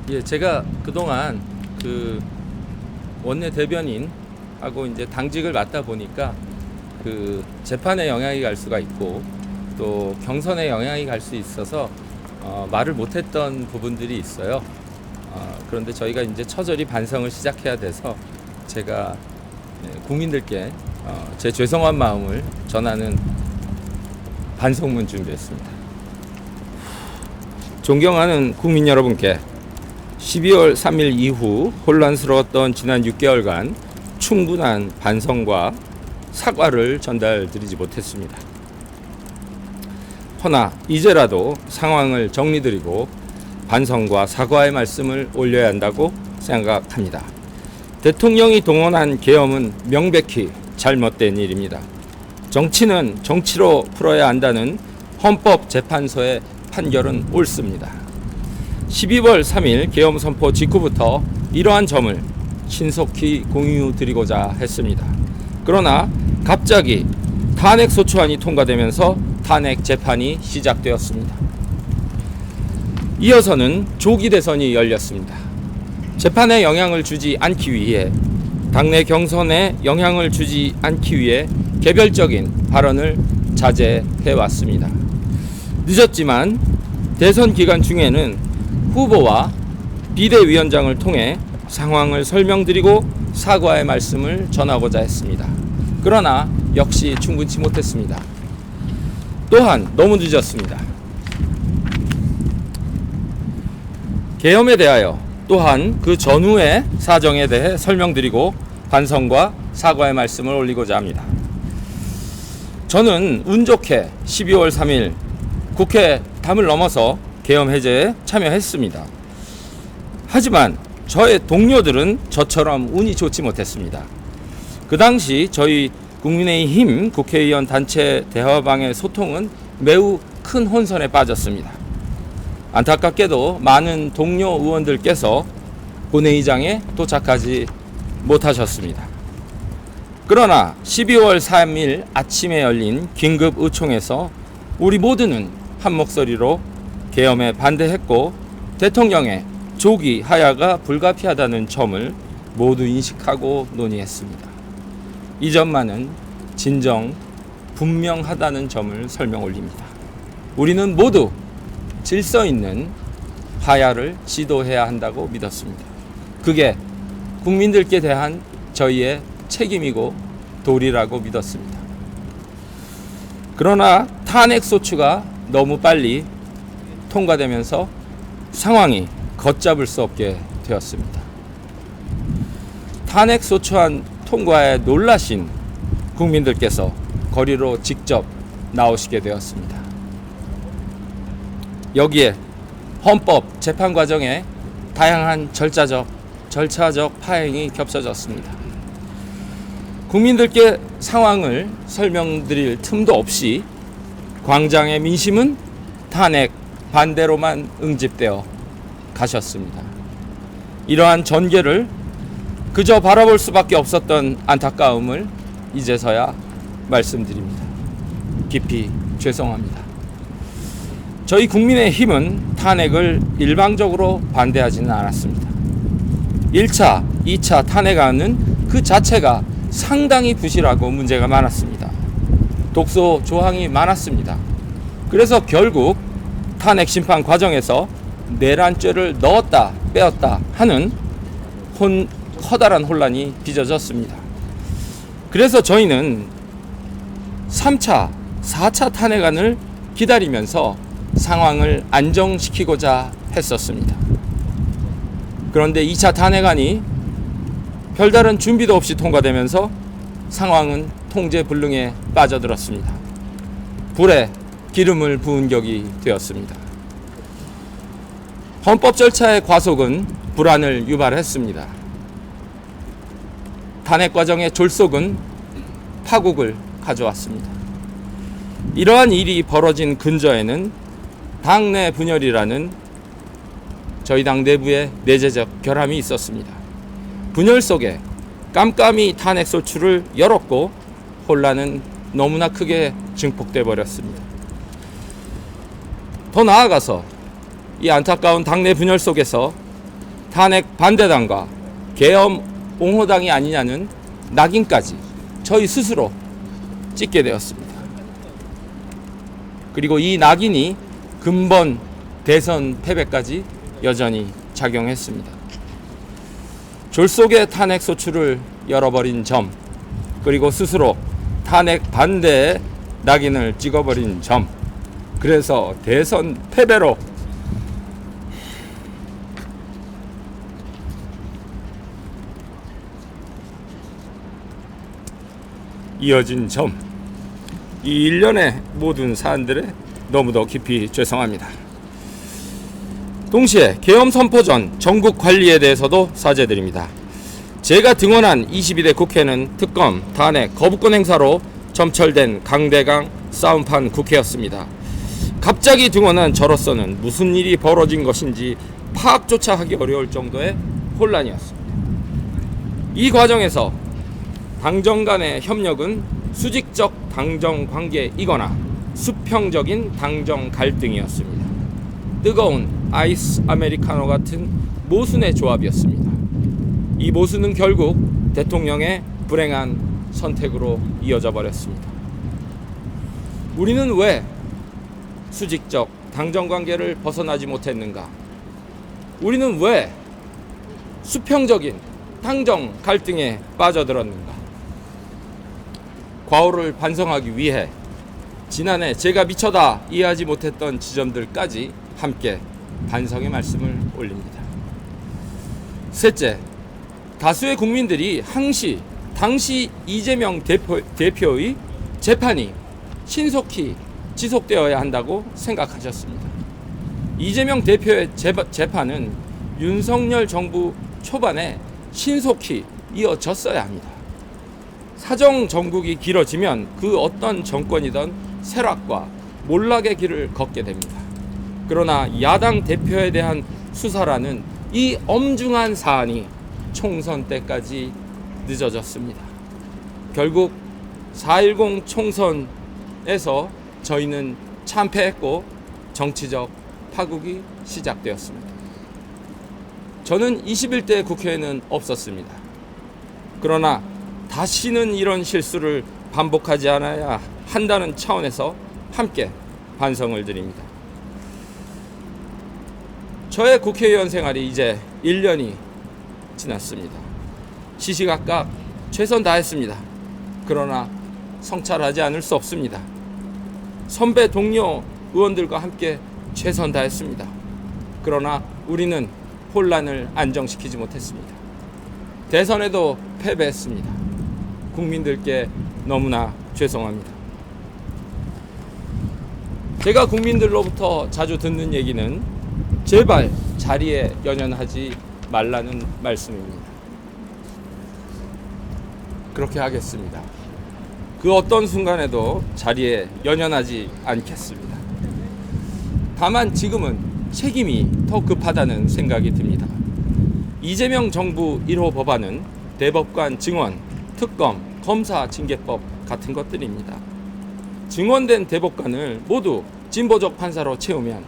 예, 제가 그동안 그 원내 대변인하고 이제 당직을 맡다 보니까 그 재판에 영향이 갈 수가 있고 또 경선에 영향이 갈 수 있어서 말을 못했던 부분들이 있어요. 그런데 저희가 이제 처절히 반성을 시작해야 돼서 제가 국민들께 제 죄송한 마음을 전하는 반성문 준비했습니다. 존경하는 국민 여러분께 12월 3일 이후 혼란스러웠던 지난 6개월간 충분한 반성과 사과를 전달드리지 못했습니다. 허나 이제라도 상황을 정리드리고 반성과 사과의 말씀을 올려야 한다고 생각합니다. 대통령이 동원한 계엄은 명백히 잘못된 일입니다. 정치는 정치로 풀어야 한다는 헌법재판소의 판결은 옳습니다. 12월 3일 계엄 선포 직후부터 이러한 점을 신속히 공유드리고자 했습니다. 그러나 갑자기 탄핵 소추안이 통과되면서 탄핵 재판이 시작되었습니다. 이어서는 조기 대선이 열렸습니다. 재판에 영향을 주지 않기 위해 당내 경선에 영향을 주지 않기 위해 개별적인 발언을 자제해 왔습니다. 늦었지만 대선 기간 중에는 후보와 비대위원장을 통해 상황을 설명드리고 사과의 말씀을 전하고자 했습니다. 그러나 역시 충분치 못했습니다. 또한 너무 늦었습니다. 계엄에 대하여 또한 그 전후의 사정에 대해 설명드리고 반성과 사과의 말씀을 올리고자 합니다. 저는 운 좋게 12월 3일 국회 담을 넘어서 계엄 해제에 참여했습니다. 하지만 저의 동료들은 저처럼 운이 좋지 못했습니다. 그 당시 저희 국민의힘 국회의원 단체 대화방의 소통은 매우 큰 혼선에 빠졌습니다. 안타깝게도 많은 동료 의원들께서 본회의장에 도착하지 못하셨습니다. 그러나 12월 3일 아침에 열린 긴급 의총에서 우리 모두는 한 목소리로 계엄에 반대했고 대통령의 조기 하야가 불가피하다는 점을 모두 인식하고 논의했습니다. 이 점만은 진정 분명하다는 점을 설명 올립니다. 우리는 모두 질서 있는 하야를 지도해야 한다고 믿었습니다. 그게 국민들께 대한 저희의 책임이고 도리라고 믿었습니다. 그러나 탄핵 소추가 너무 빨리 통과되면서 상황이 걷잡을 수 없게 되었습니다. 탄핵 소추안 통과에 놀라신 국민들께서 거리로 직접 나오시게 되었습니다. 여기에 헌법 재판 과정에 다양한 절차적 파행이 겹쳐졌습니다. 국민들께 상황을 설명드릴 틈도 없이 광장의 민심은 탄핵 반대로만 응집되어 가셨습니다. 이러한 전개를 그저 바라볼 수밖에 없었던 안타까움을 이제서야 말씀드립니다. 깊이 죄송합니다. 저희 국민의힘은 탄핵을 일방적으로 반대하지는 않았습니다. 1차, 2차 탄핵안은 그 자체가 상당히 부실하고 문제가 많았습니다. 독소 조항이 많았습니다. 그래서 결국 탄핵 심판 과정에서 내란죄를 넣었다 빼었다 하는 커다란 혼란이 빚어졌습니다. 그래서 저희는 3차, 4차 탄핵안을 기다리면서 상황을 안정시키고자 했었습니다. 그런데 2차 탄핵안이 별다른 준비도 없이 통과되면서 상황은 통제불능에 빠져들었습니다. 불에 기름을 부은 격이 되었습니다. 헌법 절차의 과속은 불안을 유발했습니다. 탄핵 과정의 졸속은 파국을 가져왔습니다. 이러한 일이 벌어진 근저에는 당내 분열이라는 저희 당 내부의 내재적 결함이 있었습니다. 분열 속에 깜깜이 탄핵 소추를 열었고 혼란은 너무나 크게 증폭돼 버렸습니다. 더 나아가서 이 안타까운 당내 분열 속에서 탄핵 반대당과 계엄 옹호당이 아니냐는 낙인까지 저희 스스로 찍게 되었습니다. 그리고 이 낙인이 근본 대선 패배까지 여전히 작용했습니다. 졸속에 탄핵 소추를 열어버린 점, 그리고 스스로 탄핵 반대의 낙인을 찍어버린 점, 그래서 대선 패배로 이어진 점, 이 일련의 모든 사안들에 너무도 깊이 죄송합니다. 동시에 계엄 선포 전 전국 관리에 대해서도 사죄드립니다. 제가 등원한 22대 국회는 특검, 탄핵, 거부권 행사로 점철된 강대강 싸움판 국회였습니다. 갑자기 등원한 저로서는 무슨 일이 벌어진 것인지 파악조차 하기 어려울 정도의 혼란이었습니다. 이 과정에서 당정 간의 협력은 수직적 당정 관계이거나 수평적인 당정 갈등이었습니다. 뜨거운 아이스 아메리카노 같은 모순의 조합이었습니다. 이 모순은 결국 대통령의 불행한 선택으로 이어져 버렸습니다. 우리는 왜 수직적 당정 관계를 벗어나지 못했는가? 우리는 왜 수평적인 당정 갈등에 빠져들었는가? 과오를 반성하기 위해 지난해 제가 미처 이해하지 못했던 지점들까지 함께 반성의 말씀을 올립니다. 셋째, 다수의 국민들이 당시 이재명 대표의 재판이 신속히 지속되어야 한다고 생각하셨습니다. 이재명 대표의 재판은 윤석열 정부 초반에 신속히 이어졌어야 합니다. 사정 정국이 길어지면 그 어떤 정권이든 쇠락과 몰락의 길을 걷게 됩니다. 그러나 야당 대표에 대한 수사라는 이 엄중한 사안이 총선 때까지 늦어졌습니다. 결국 4.10 총선에서 저희는 참패했고 정치적 파국이 시작되었습니다. 저는 21대 국회에는 없었습니다. 그러나 다시는 이런 실수를 반복하지 않아야 한다는 차원에서 함께 반성을 드립니다. 저의 국회의원 생활이 이제 1년이 지났습니다. 시시각각 최선 다했습니다. 그러나 성찰하지 않을 수 없습니다. 선배 동료 의원들과 함께 최선 다했습니다. 그러나 우리는 혼란을 안정시키지 못했습니다. 대선에도 패배했습니다. 국민들께 너무나 죄송합니다. 제가 국민들로부터 자주 듣는 얘기는 제발 자리에 연연하지 말라는 말씀입니다. 그렇게 하겠습니다. 그 어떤 순간에도 자리에 연연하지 않겠습니다. 다만 지금은 책임이 더 급하다는 생각이 듭니다. 이재명 정부 1호 법안은 대법관 증언, 특검, 검사 징계법 같은 것들입니다. 증언된 대법관을 모두 진보적 판사로 채우면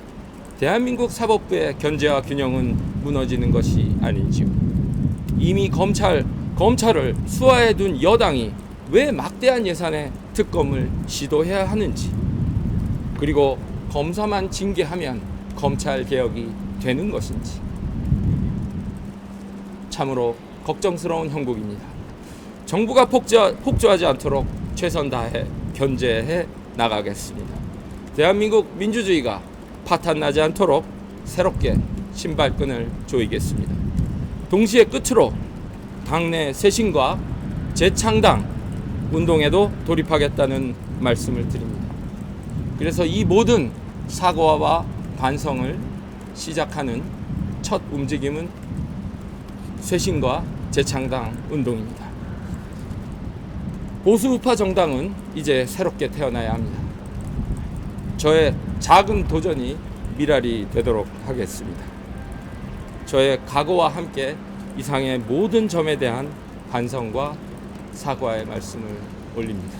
대한민국 사법부의 견제와 균형은 무너지는 것이 아닌지요. 이미 검찰을 수하해둔 여당이 왜 막대한 예산의 특검을 시도해야 하는지, 그리고 검사만 징계하면 검찰 개혁이 되는 것인지 참으로 걱정스러운 형국입니다. 정부가 폭주하지 않도록 최선 다해 견제해 나가겠습니다. 대한민국 민주주의가 파탄나지 않도록 새롭게 신발끈을 조이겠습니다. 동시에 끝으로 당내 쇄신과 재창당 운동에도 돌입하겠다는 말씀을 드립니다. 그래서 이 모든 사과와 반성을 시작하는 첫 움직임은 쇄신과 재창당 운동입니다. 보수우파 정당은 이제 새롭게 태어나야 합니다. 저의 작은 도전이 미랄이 되도록 하겠습니다. 저의 각오와 함께 이상의 모든 점에 대한 반성과 사과의 말씀을 올립니다.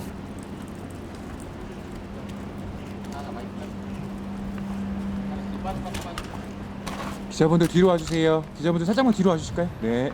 기자분들 뒤로 와주세요. 기자분들 살짝만 뒤로 와주실까요? 네.